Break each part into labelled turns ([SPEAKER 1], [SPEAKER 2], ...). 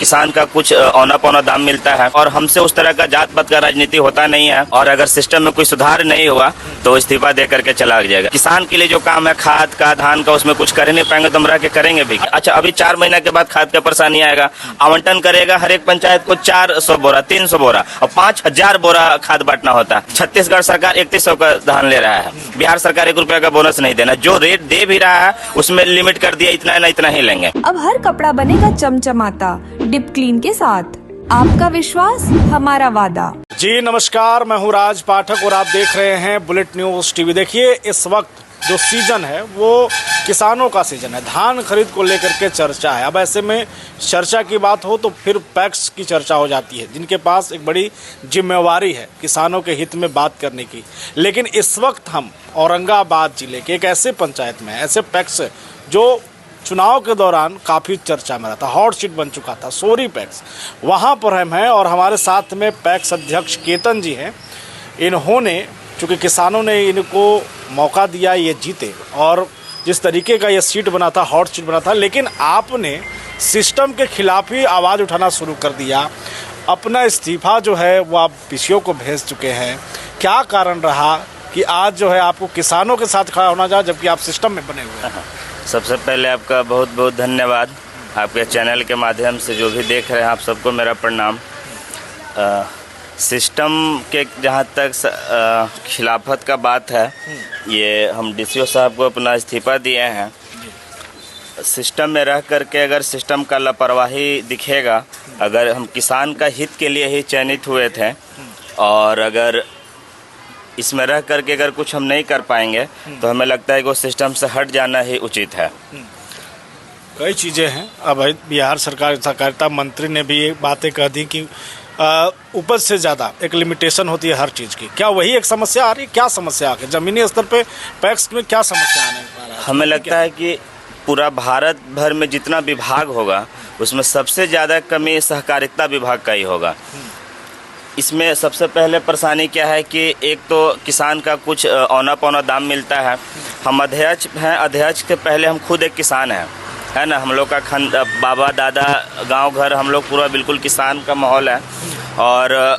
[SPEAKER 1] किसान का कुछ औना पौना दाम मिलता है और हमसे उस तरह का जात पात का राजनीति होता नहीं है। और अगर सिस्टम में कोई सुधार नहीं हुआ तो इस्तीफा दे करके चला जाएगा। किसान के लिए जो काम है खाद का, धान का, उसमें कुछ कर नहीं पाएंगे तो हम रह के करेंगे भी। अच्छा, अभी 4 महीना के बाद खाद का परेशानी आएगा। आवंटन करेगा हर एक पंचायत को 400 बोरा, 300 बोरा और 5000 बोरा खाद बांटना होता है। छत्तीसगढ़ सरकार 3100 का धान ले रहा है। बिहार सरकार 1 रुपया का बोनस नहीं देना। जो रेट दे भी रहा है उसमें लिमिट कर दिया, इतना ना इतना ही लेंगे।
[SPEAKER 2] अब हर कपड़ा बनेगा चमचमाता डिप क्लीन के साथ। आपका विश्वास हमारा वादा।
[SPEAKER 3] जी नमस्कार, मैं हूँ राज पाठक और आप देख रहे हैं बुलेट न्यूज टीवी। देखिए, इस वक्त जो सीजन है वो किसानों का सीजन है। धान खरीद को लेकर के चर्चा है। अब ऐसे में चर्चा की बात हो तो फिर पैक्स की चर्चा हो जाती है, जिनके पास एक बड़ी जिम्मेवारी है किसानों के हित में बात करने की। लेकिन इस वक्त हम औरंगाबाद जिले के एक ऐसे पंचायत में, ऐसे पैक्स जो चुनाव के दौरान काफ़ी चर्चा में रहा था, हॉट सीट बन चुका था, सोरी पैक्स, वहाँ पर हम हैं और हमारे साथ में पैक्स अध्यक्ष केतन जी हैं। इन्होंने, चूँकि किसानों ने इनको मौका दिया, ये जीते और जिस तरीके का ये सीट बना था, हॉट सीट बना था, लेकिन आपने सिस्टम के खिलाफ ही आवाज़ उठाना शुरू कर दिया। अपना इस्तीफा जो है वो आप पीसीओ को भेज चुके हैं। क्या कारण रहा कि आज जो है आपको किसानों के साथ खड़ा होना चाहिए जबकि आप सिस्टम में बने हुए हैं?
[SPEAKER 1] सबसे पहले आपका बहुत बहुत धन्यवाद। आपके चैनल के माध्यम से जो भी देख रहे हैं आप सबको मेरा प्रणाम। सिस्टम के जहाँ तक खिलाफत का बात है, ये हम डीसीओ साहब को अपना इस्तीफा दिए हैं। सिस्टम में रह करके अगर सिस्टम का लापरवाही दिखेगा, अगर हम किसान का हित के लिए ही चयनित हुए थे और अगर इसमें रह करके अगर कुछ हम नहीं कर पाएंगे तो हमें लगता है कि वो सिस्टम से हट जाना ही उचित है।
[SPEAKER 3] कई चीज़ें हैं। अब बिहार सरकार सहकारिता मंत्री ने भी ये बातें कह दी कि उपज से ज़्यादा एक लिमिटेशन होती है हर चीज़ की। क्या वही एक समस्या आ रही है? क्या समस्या आ रही है ज़मीनी स्तर पे पैक्स में? क्या समस्या आने पा रहा है?
[SPEAKER 1] हमें लगता है कि पूरा भारत भर में जितना विभाग होगा उसमें सबसे ज़्यादा कमी सहकारिता विभाग का ही होगा। इसमें सबसे पहले परेशानी क्या है कि एक तो किसान का कुछ औना पौना दाम मिलता है। हम अध्यक्ष हैं, अध्यक्ष के पहले हम खुद एक किसान हैं, है ना। हम लोग का बाबा दादा गांव घर हम लोग पूरा बिल्कुल किसान का माहौल है। और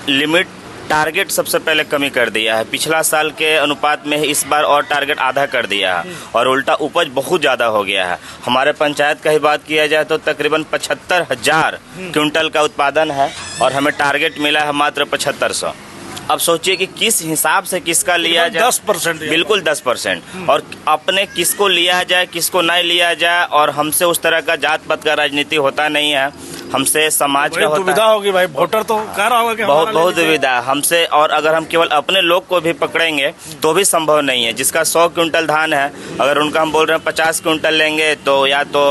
[SPEAKER 1] लिमिट टारगेट सबसे पहले कमी कर दिया है। पिछला साल के अनुपात में इस बार और टारगेट आधा कर दिया है और उल्टा उपज बहुत ज़्यादा हो गया है। हमारे पंचायत का ही बात किया जाए तो तकरीबन 75,000 क्विंटल का उत्पादन है और हमें टारगेट मिला है मात्र 7500। अब सोचिए कि किस हिसाब से किसका लिया जाए।
[SPEAKER 3] 10%,
[SPEAKER 1] बिल्कुल 10%। और अपने किसको लिया जाए, किसको नहीं लिया जाए। और हमसे उस तरह का जात पात का राजनीति होता नहीं है, हमसे समाज का
[SPEAKER 3] दुविधा होगी भाई। वोटर तो कह रहा होगा कि
[SPEAKER 1] बहुत दुविधा हमसे। और अगर हम केवल अपने लोग को भी पकड़ेंगे तो भी संभव नहीं है। जिसका 100 क्विंटल धान है, अगर उनका हम बोल रहे हैं 50 क्विंटल लेंगे तो या तो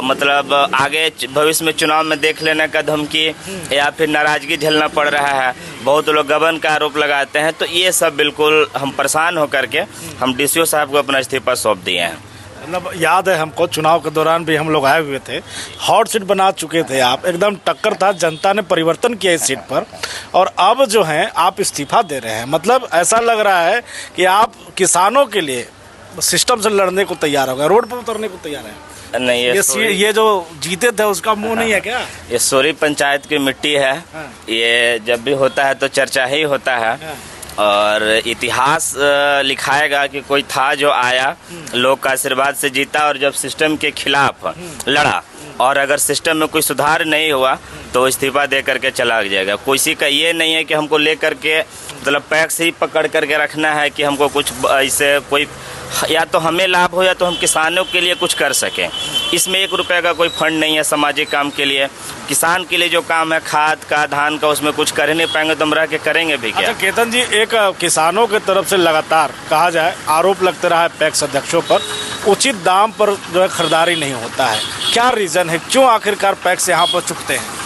[SPEAKER 1] मतलब आगे भविष्य में चुनाव में देख लेने का धमकी या फिर नाराजगी झेलना पड़ रहा है। बहुत लोग गबन का आरोप लगाते हैं। तो ये सब बिल्कुल हम परेशान होकर के हम डीसीओ साहब को अपना इस्तीफा सौंप दिए हैं।
[SPEAKER 3] मतलब याद है हमको, चुनाव के दौरान भी हम लोग आए हुए थे, हॉट सीट बना चुके थे आप, एकदम टक्कर था, जनता ने परिवर्तन किया इस सीट पर। और अब जो है आप इस्तीफा दे रहे हैं, मतलब ऐसा लग रहा है कि आप किसानों के लिए सिस्टम से लड़ने को तैयार हो गए, रोड पर उतरने को तैयार है।
[SPEAKER 1] नहीं,
[SPEAKER 3] ये जो जीते थे उसका मुंह नहीं है क्या?
[SPEAKER 1] ये सोरी पंचायत की मिट्टी है। ये जब भी होता है तो चर्चा ही होता है और इतिहास लिखाएगा कि कोई था जो आया, लोग का आशीर्वाद से जीता और जब सिस्टम के खिलाफ लड़ा और अगर सिस्टम में कोई सुधार नहीं हुआ तो इस्तीफा दे करके चला जाएगा। किसी का ये नहीं है कि हमको ले करके मतलब पैक्स ही पकड़ करके रखना है कि हमको कुछ इससे कोई या तो हमें लाभ हो या तो हम किसानों के लिए कुछ कर सकें। इसमें 1 रुपये का कोई फंड नहीं है सामाजिक काम के लिए। किसान के लिए जो काम है खाद का, धान का, उसमें कुछ कर ही नहीं पाएंगे तो हम रह के करेंगे भी क्या?
[SPEAKER 3] अच्छा केतन जी, एक किसानों के तरफ से लगातार कहा जाए आरोप लगते रहा है पैक्स अध्यक्षों पर, उचित दाम पर जो है खरीदारी नहीं होता है। क्या रीज़न है, क्यों आखिरकार पैक्स यहाँ पर चुकते हैं?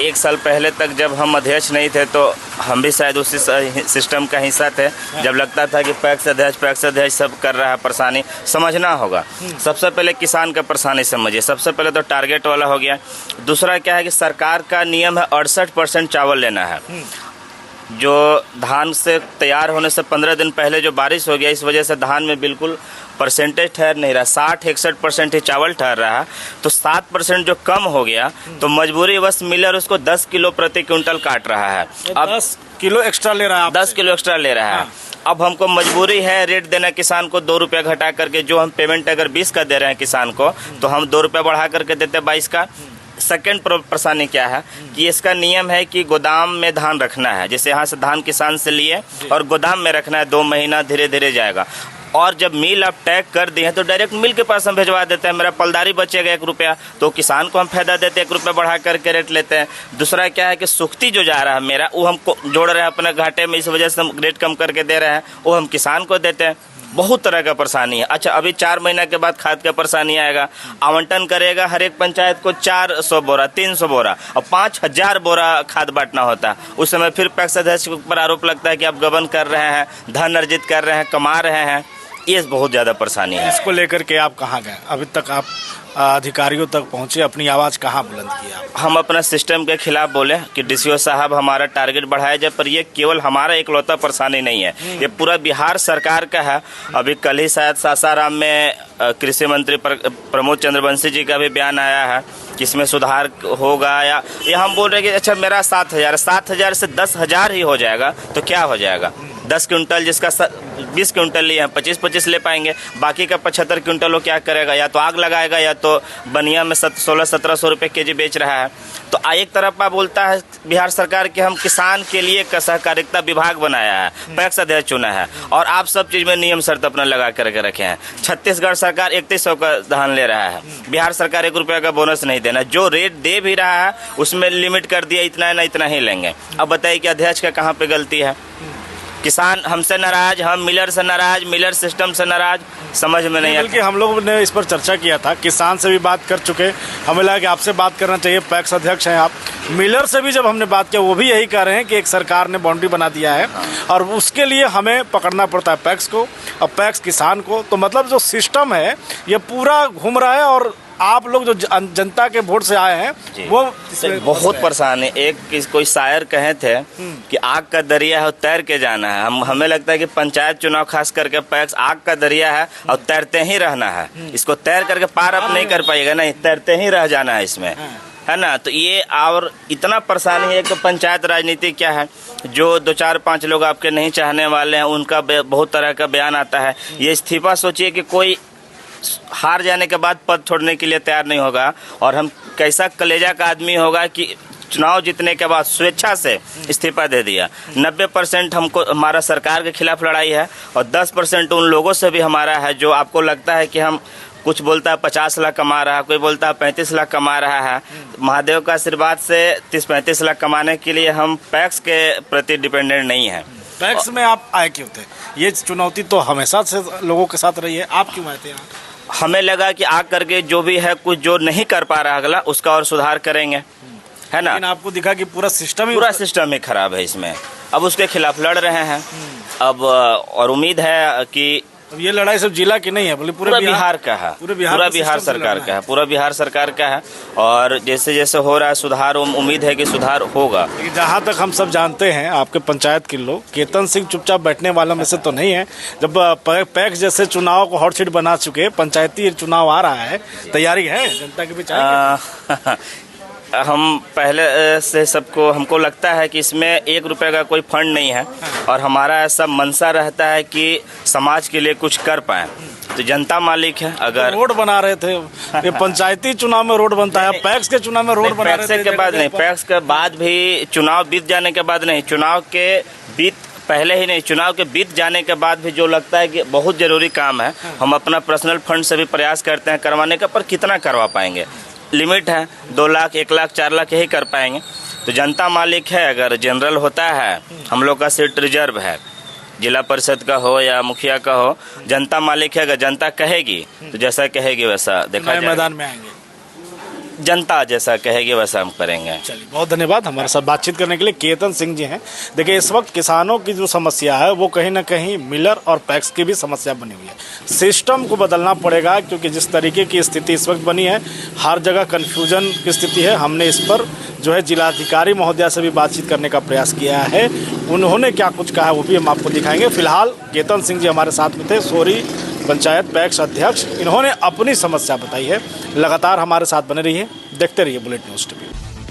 [SPEAKER 1] 1 साल पहले तक जब हम अध्यक्ष नहीं थे तो हम भी शायद उसी सिस्टम का हिस्सा थे। जब लगता था कि पैक्स अध्यक्ष सब कर रहा है, परेशानी समझना होगा। सबसे पहले किसान का परेशानी समझिए। सबसे पहले तो टारगेट वाला हो गया। दूसरा क्या है कि सरकार का नियम है 68% चावल लेना है। जो धान से तैयार होने से 15 दिन पहले जो बारिश हो गया, इस वजह से धान में बिल्कुल परसेंटेज ठहर नहीं रहा, 60-61% ही चावल ठहर रहा है, तो 7% जो कम हो गया तो मजबूरी बस मिलर उसको 10 किलो प्रति क्विंटल काट रहा है। अब
[SPEAKER 3] 10 किलो एक्स्ट्रा ले रहा है,
[SPEAKER 1] 10 किलो एक्स्ट्रा ले रहा है। अब हमको मजबूरी है रेट देना किसान को 2 रुपया घटा करके, जो हम पेमेंट अगर 20 का दे रहे हैं किसान को, तो हम 2 रुपया बढ़ा करके देते हैं 22 का। सेकेंड परेशानी क्या है कि इसका नियम है कि गोदाम में धान रखना है, जैसे यहाँ से धान किसान से लिए और गोदाम में रखना है 2 महीना, धीरे धीरे जाएगा। और जब मिल आप टैग कर दिए हैं तो डायरेक्ट मिल के पास हम भिजवा देते हैं, मेरा पलदारी बचेगा 1 रुपया, तो किसान को हम फायदा देते हैं, 1 रुपया बढ़ा करके रेट लेते हैं। दूसरा क्या है कि सुख्ती जो जा रहा है मेरा, वो हमको जोड़ रहे हैं अपने घाटे में, इस वजह से हम रेट कम करके दे रहे हैं, वो हम किसान को देते हैं। बहुत तरह का परेशानी है। अच्छा, अभी 4 महीना के बाद खाद का परेशानी आएगा, आवंटन करेगा हर एक पंचायत को 400 बोरा, 300 बोरा और 5000 बोरा खाद बांटना होता है। उस समय फिर पैक्स अध्यक्ष के ऊपर आरोप लगता है कि आप गबन कर रहे हैं, धन अर्जित कर रहे हैं, कमा रहे हैं। ये बहुत ज़्यादा परेशानी है।
[SPEAKER 3] इसको लेकर के आप कहाँ गए? अभी तक आप अधिकारियों तक पहुँचे, अपनी आवाज़ कहाँ बुलंद की आप?
[SPEAKER 1] हम अपना सिस्टम के खिलाफ बोले कि डीसीओ साहब हमारा टारगेट बढ़ाया जाए, पर ये केवल हमारा इकलौता परेशानी नहीं है, ये पूरा बिहार सरकार का है। अभी कल ही शायद सासाराम में कृषि मंत्री प्रमोद चंद्रवंशी जी का भी बयान आया है कि इसमें सुधार होगा, या ये हम बोल रहे हैं कि अच्छा मेरा 7,000 से 10,000 ही हो जाएगा तो क्या हो जाएगा। 10 क्विंटल जिसका 20 क्विंटल लिए हैं, 25-25 ले पाएंगे, बाकी का 75 क्विंटल वो क्या करेगा, या तो आग लगाएगा या तो बनिया में 1600-1700 रुपये केजी बेच रहा है। तो एक तरफ आप बोलता है बिहार सरकार कि हम किसान के लिए सहकारिता विभाग बनाया है, पैक्स अध्यक्ष चुना है, और आप सब चीज़ में नियम शर्त अपना लगा करके रखे हैं। छत्तीसगढ़ सरकार 3100 का धान ले रहा है, बिहार सरकार 1 रुपया का बोनस नहीं देना, जो रेट दे भी रहा है उसमें लिमिट कर दिया, इतना है ना इतना ही लेंगे। अब बताइए कि अध्यक्ष का कहाँ पे गलती है? किसान हमसे नाराज, हम मिलर से नाराज, मिलर सिस्टम से नाराज, समझ में नहीं आता।
[SPEAKER 3] बल्कि हम लोगों ने इस पर चर्चा किया था, किसान से भी बात कर चुके, हमें लगा कि आपसे बात करना चाहिए, पैक्स अध्यक्ष हैं आप। मिलर से भी जब हमने बात किया, वो भी यही कह रहे हैं कि एक सरकार ने बाउंड्री बना दिया है और उसके लिए हमें पकड़ना पड़ता है पैक्स को और पैक्स किसान को। तो मतलब जो सिस्टम है ये पूरा घूम रहा है, और आप लोग जो जनता के वोट से आए हैं वो
[SPEAKER 1] बहुत परेशान है। एक कोई शायर कहे थे कि आग का दरिया है और तैर के जाना है। हमें लगता है कि पंचायत चुनाव खास करके पैक्स आग का दरिया है और तैरते ही रहना है, इसको तैर करके पार अप नहीं कर पाएगा, नहीं तैरते ही रह जाना है इसमें, है ना। तो ये और इतना परेशानी है कि पंचायत राजनीति क्या है, जो 2-4-5 लोग आपके नहीं चाहने वाले हैं उनका बहुत तरह का बयान आता है। ये इस्तीफा सोचिए कि कोई हार जाने के बाद पद छोड़ने के लिए तैयार नहीं होगा, और हम कैसा कलेजा का आदमी होगा कि चुनाव जीतने के बाद स्वेच्छा से इस्तीफा दे दिया। 90% हमको हमारा सरकार के खिलाफ लड़ाई है और 10% उन लोगों से भी हमारा है जो आपको लगता है कि हम कुछ बोलता है 50 लाख कमा रहा है, कोई बोलता है 35 लाख कमा रहा है। महादेव का आशीर्वाद से 30-35 लाख कमाने के लिए हम पैक्स के प्रति डिपेंडेंट नहीं है।
[SPEAKER 3] पैक्स में आप आए क्यों थे? ये चुनौती तो हमेशा से लोगों के साथ रही है, आप क्यों आए थे यहाँ?
[SPEAKER 1] हमें लगा कि आग करके जो भी है कुछ जो नहीं कर पा रहा अगला उसका और सुधार करेंगे, है ना।
[SPEAKER 3] लेकिन आपको दिखा कि पूरा सिस्टम
[SPEAKER 1] ही खराब है इसमें, अब उसके खिलाफ लड़ रहे हैं। अब और उम्मीद है कि
[SPEAKER 3] ये लड़ाई सिर्फ जिला की नहीं है, बोले पूरे
[SPEAKER 1] बिहार का है, पूरा बिहार सरकार का है, पूरा बिहार सरकार का है। और जैसे जैसे हो रहा है सुधार, उम्मीद है कि सुधार होगा।
[SPEAKER 3] जहाँ तक हम सब जानते हैं आपके पंचायत के लोग, केतन सिंह चुपचाप बैठने वालों में से तो नहीं है। जब पैक्स जैसे चुनाव को हॉट सीट बना चुके, पंचायती चुनाव आ रहा है, तैयारी है जनता के बीच?
[SPEAKER 1] हम पहले से सबको हमको लगता है कि इसमें 1 रुपये का कोई फंड नहीं है, और हमारा ऐसा मनसा रहता है कि समाज के लिए कुछ कर पाए। तो जनता मालिक है। अगर
[SPEAKER 3] रोड बना रहे थे, ये पंचायती चुनाव में रोड बनता है, पैक्स के चुनाव में रोड बना रहे थे।
[SPEAKER 1] पैक्स के बाद नहीं, पैक्स के बाद भी चुनाव बीत जाने के बाद नहीं, चुनाव के पहले ही नहीं, चुनाव के बीत जाने के बाद भी जो लगता है कि बहुत जरूरी काम है, हम अपना पर्सनल फंड से भी प्रयास करते हैं करवाने का, पर कितना करवा पाएंगे, लिमिट है 2 लाख 1 लाख 4 लाख यही कर पाएंगे। तो जनता मालिक है। अगर जनरल होता है, हम लोग का सीट रिजर्व है, जिला परिषद का हो या मुखिया का हो, जनता मालिक है। अगर जनता कहेगी तो जैसा कहेगी वैसा देखा जाएगा,
[SPEAKER 3] मैदान में आएंगे,
[SPEAKER 1] जनता जैसा कहेगी वैसा हम करेंगे।
[SPEAKER 3] चलिए, बहुत धन्यवाद हमारे साथ बातचीत करने के लिए। केतन सिंह जी हैं। देखिए, इस वक्त किसानों की जो समस्या है वो कहीं ना कहीं मिलर और पैक्स की भी समस्या बनी हुई है। सिस्टम को बदलना पड़ेगा, क्योंकि जिस तरीके की स्थिति इस वक्त बनी है, हर जगह कन्फ्यूजन की स्थिति है। हमने इस पर जो है जिलाधिकारी महोदया से भी बातचीत करने का प्रयास किया है, उन्होंने क्या कुछ कहा वो भी हम आपको दिखाएंगे। फिलहाल केतन सिंह जी हमारे साथ में थे, सोरी पंचायत पैक्स अध्यक्ष, इन्होंने अपनी समस्या बताई है। लगातार हमारे साथ बने रहिए, देखते रहिए बुलेट न्यूज़ टीवी।